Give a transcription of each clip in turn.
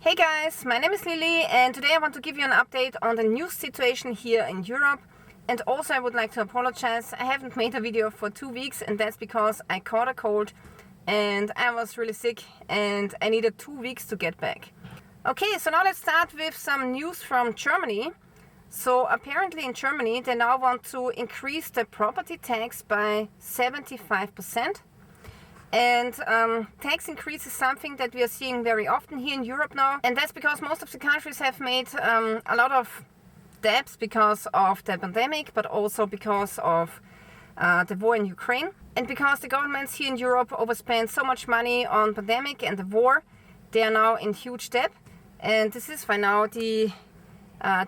Hey guys, my name is Lilly and today I want to give you an update on the news situation here in Europe. And also I would like to apologize, I haven't made a video for 2 weeks and that's because I caught a cold and I was really sick and I needed 2 weeks to get back. Okay, so now let's start with some news from Germany. So apparently in Germany they now want to increase the property tax by 75%. And tax increase is something that we are seeing very often here in Europe now. And that's because most of the countries have made a lot of debts because of the pandemic, but also because of the war in Ukraine. And because the governments here in Europe overspent so much money on pandemic and the war, they are now in huge debt. And this is why now the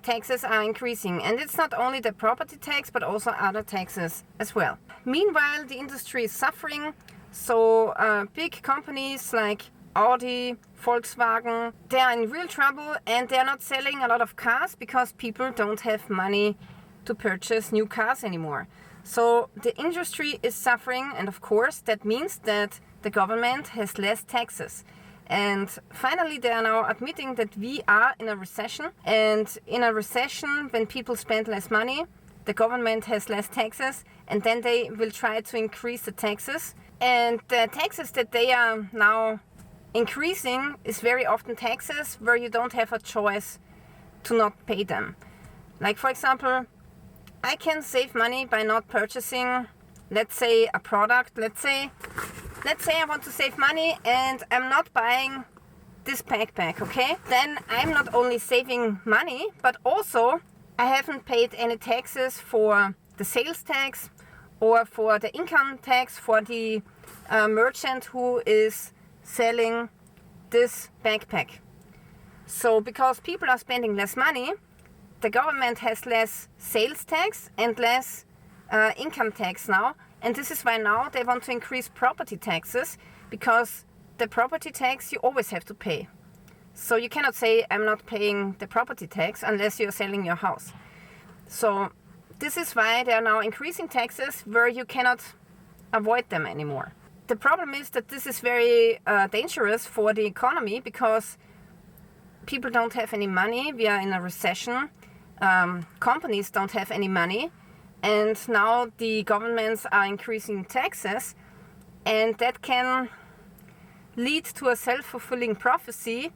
taxes are increasing. And it's not only the property tax, but also other taxes as well. Meanwhile, the industry is suffering. So big companies like Audi, Volkswagen, they are in real trouble and they are not selling a lot of cars because people don't have money to purchase new cars anymore. So the industry is suffering, and of course that means that the government has less taxes. And finally they are now admitting that we are in a recession, and in a recession when people spend less money, the government has less taxes, and then they will try to increase the taxes. And the taxes that they are now increasing is very often taxes where you don't have a choice to not pay them. Like for example, I can save money by not purchasing, let's say, a product. Let's say I want to save money and I'm not buying this backpack, okay? Then I'm not only saving money, but also I haven't paid any taxes for the sales tax or for the income tax for the merchant who is selling this backpack. So because people are spending less money, the government has less sales tax and less income tax now. And this is why now they want to increase property taxes, because the property tax you always have to pay. So you cannot say I'm not paying the property tax unless you're selling your house. So this is why they are now increasing taxes where you cannot avoid them anymore. The problem is that this is very dangerous for the economy because people don't have any money. We are in a recession. Companies don't have any money. And now the governments are increasing taxes. And that can lead to a self-fulfilling prophecy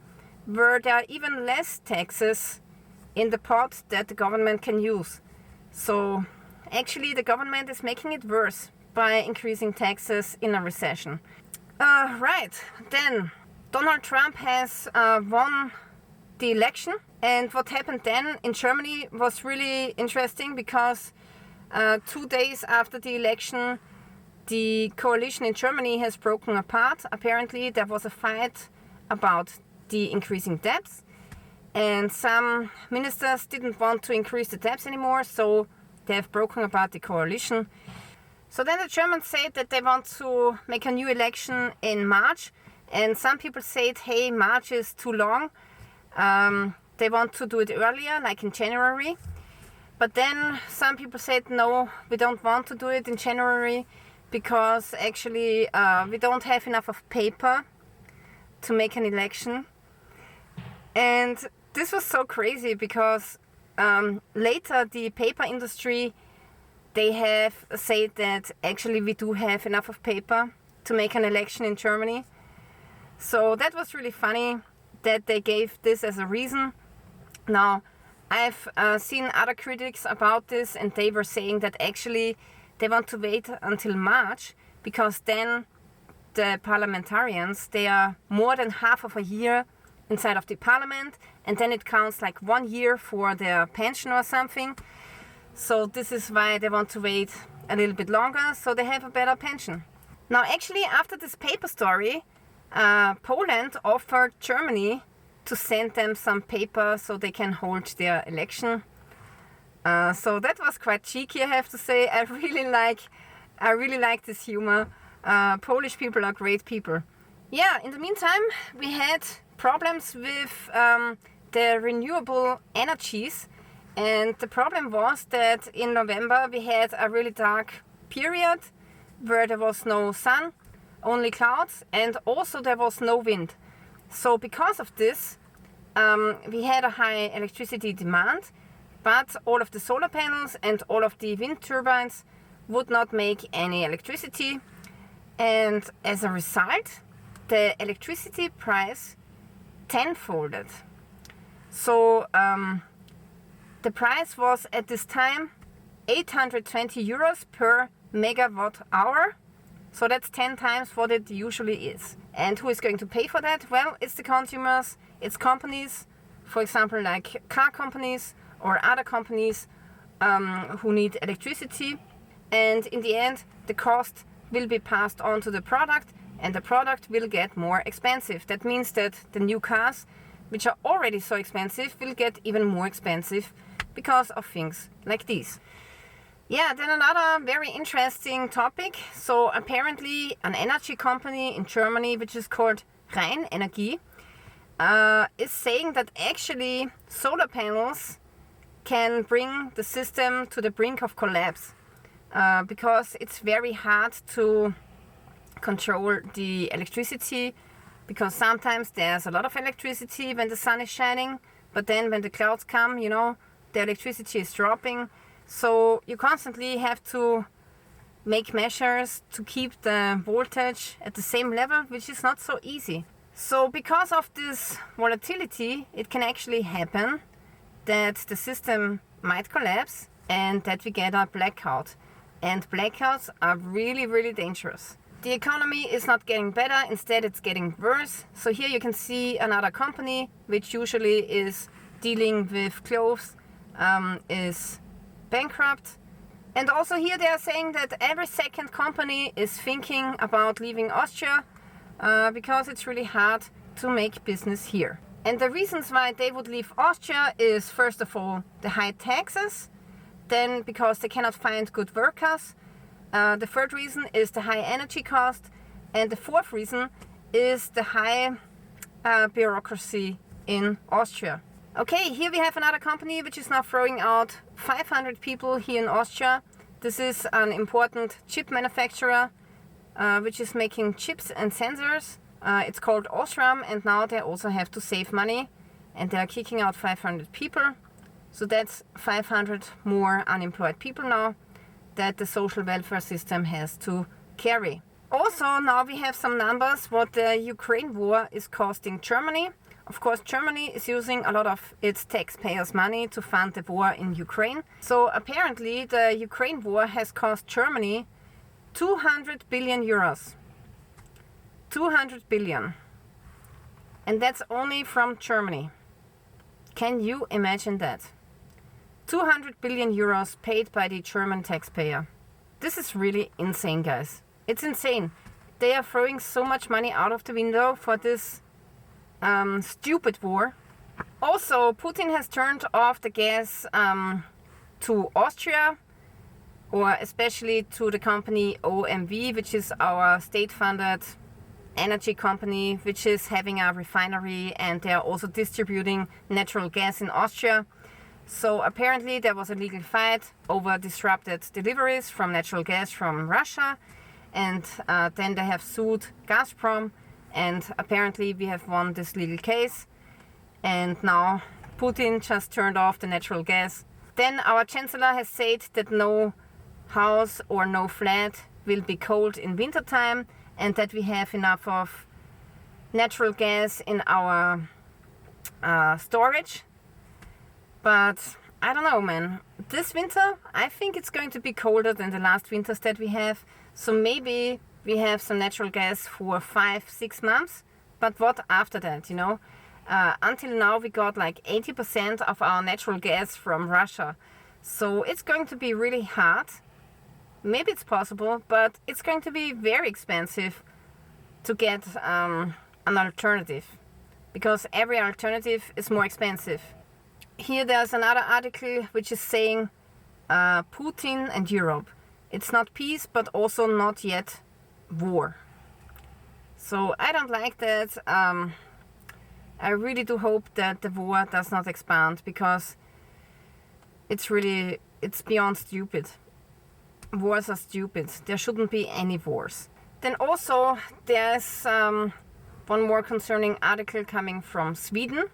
where there are even less taxes in the pot that the government can use. So actually the government is making it worse by increasing taxes in a recession. Right, then Donald Trump has won the election, and what happened then in Germany was really interesting because 2 days after the election the coalition in Germany has broken apart. Apparently there was a fight about the increasing debts, and some ministers didn't want to increase the debts anymore, so they have broken apart the coalition. So then the Germans said that they want to make a new election in March, and some people said, hey, March is too long. They want to do it earlier, like in January. But then some people said, no, we don't want to do it in January because actually we don't have enough of paper to make an election. And this was so crazy because later the paper industry, they have said that actually we do have enough of paper to make an election in Germany. So that was really funny that they gave this as a reason. Now, I've seen other critics about this, and they were saying that actually they want to wait until March because then the parliamentarians, they are more than half of a year inside of the parliament, and then it counts like 1 year for their pension or something. So this is why they want to wait a little bit longer, so they have a better pension. Now actually after this paper story, Poland offered Germany to send them some paper so they can hold their election. So that was quite cheeky, I have to say. I really like this humor. Polish people are great people. Yeah, in the meantime, we had problems with the renewable energies. And the problem was that in November we had a really dark period where there was no sun, only clouds, and also there was no wind. So because of this, we had a high electricity demand, but all of the solar panels and all of the wind turbines would not make any electricity, and as a result the electricity price tenfolded. So the price was at this time 820 euros per megawatt hour. So that's 10 times what it usually is. And who is going to pay for that? Well, it's the consumers, it's companies, for example, like car companies or other companies who need electricity. And in the end, the cost will be passed on to the product, and the product will get more expensive. That means that the new cars, which are already so expensive, will get even more expensive because of things like these. Yeah, then another very interesting topic. So apparently an energy company in Germany, which is called Rhein Energie, is saying that actually solar panels can bring the system to the brink of collapse, because it's very hard to control the electricity, because sometimes there's a lot of electricity when the sun is shining, but then when the clouds come, you know, the electricity is dropping. So you constantly have to make measures to keep the voltage at the same level, which is not so easy. So because of this volatility, it can actually happen that the system might collapse and that we get a blackout. And blackouts are really, really dangerous. The economy is not getting better, instead it's getting worse. So here you can see another company which usually is dealing with clothes, is bankrupt. And also here they are saying that every second company is thinking about leaving Austria because it's really hard to make business here. And the reasons why they would leave Austria is, first of all, the high taxes, then because they cannot find good workers. The third reason is the high energy cost, and the fourth reason is the high bureaucracy in Austria. Okay, here we have another company which is now throwing out 500 people here in Austria. This is an important chip manufacturer which is making chips and sensors. It's called Osram, and now they also have to save money, and they are kicking out 500 people. So that's 500 more unemployed people now that the social welfare system has to carry. Also, now we have some numbers what the Ukraine war is costing Germany. Of course, Germany is using a lot of its taxpayers' money to fund the war in Ukraine. So apparently the Ukraine war has cost Germany 200 billion euros. 200 billion. And that's only from Germany. Can you imagine that? 200 billion euros paid by the German taxpayer. This is really insane, guys. It's insane. They are throwing so much money out of the window for this stupid war. Also, Putin has turned off the gas to Austria, or especially to the company OMV, which is our state-funded energy company, which is having a refinery, and they are also distributing natural gas in Austria. So apparently there was a legal fight over disrupted deliveries from natural gas from Russia, and then they have sued Gazprom, and apparently we have won this legal case, and now Putin just turned off the natural gas. Then our chancellor has said that no house or no flat will be cold in wintertime, and that we have enough of natural gas in our storage. But I don't know, man. This winter, I think it's going to be colder than the last winters that we have. So maybe we have some natural gas for 5-6 months. But what after that, you know? Until now we got like 80% of our natural gas from Russia. So it's going to be really hard. Maybe it's possible, but it's going to be very expensive to get an alternative. Because every alternative is more expensive. Here there's another article which is saying Putin and Europe. It's not peace, but also not yet war. So I don't like that. I really do hope that the war does not expand, because it's beyond stupid. Wars are stupid. There shouldn't be any wars. Then also there's one more concerning article coming from Sweden.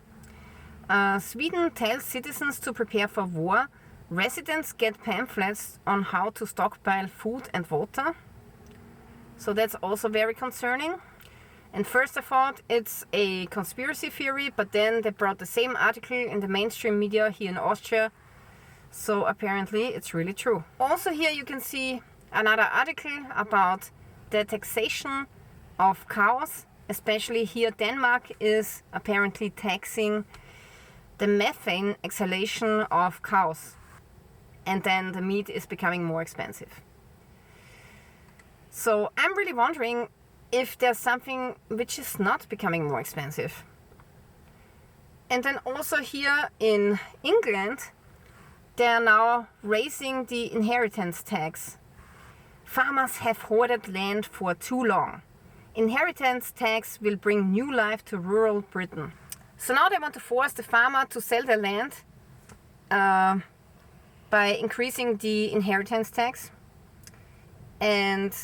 Sweden tells citizens to prepare for war. Residents get pamphlets on how to stockpile food and water. So that's also very concerning. And first I thought it's a conspiracy theory, but then they brought the same article in the mainstream media here in Austria. So apparently it's really true. Also here you can see another article about the taxation of cows. Especially here Denmark is apparently taxing the methane exhalation of cows. And then the meat is becoming more expensive. So I'm really wondering if there's something which is not becoming more expensive. And then also here in England, they are now raising the inheritance tax. Farmers have hoarded land for too long. Inheritance tax will bring new life to rural Britain. So now they want to force the farmer to sell their land by increasing the inheritance tax. And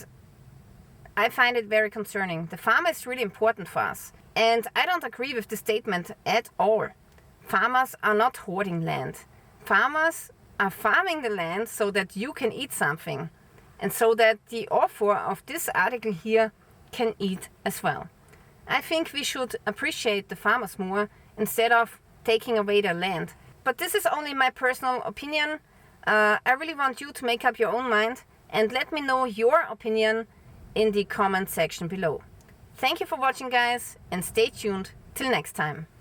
I find it very concerning. The farmer is really important for us. And I don't agree with the statement at all. Farmers are not hoarding land. Farmers are farming the land so that you can eat something. And so that the author of this article here can eat as well. I think we should appreciate the farmers more instead of taking away their land. But this is only my personal opinion. I really want you to make up your own mind and let me know your opinion in the comment section below. Thank you for watching, guys, and stay tuned till next time.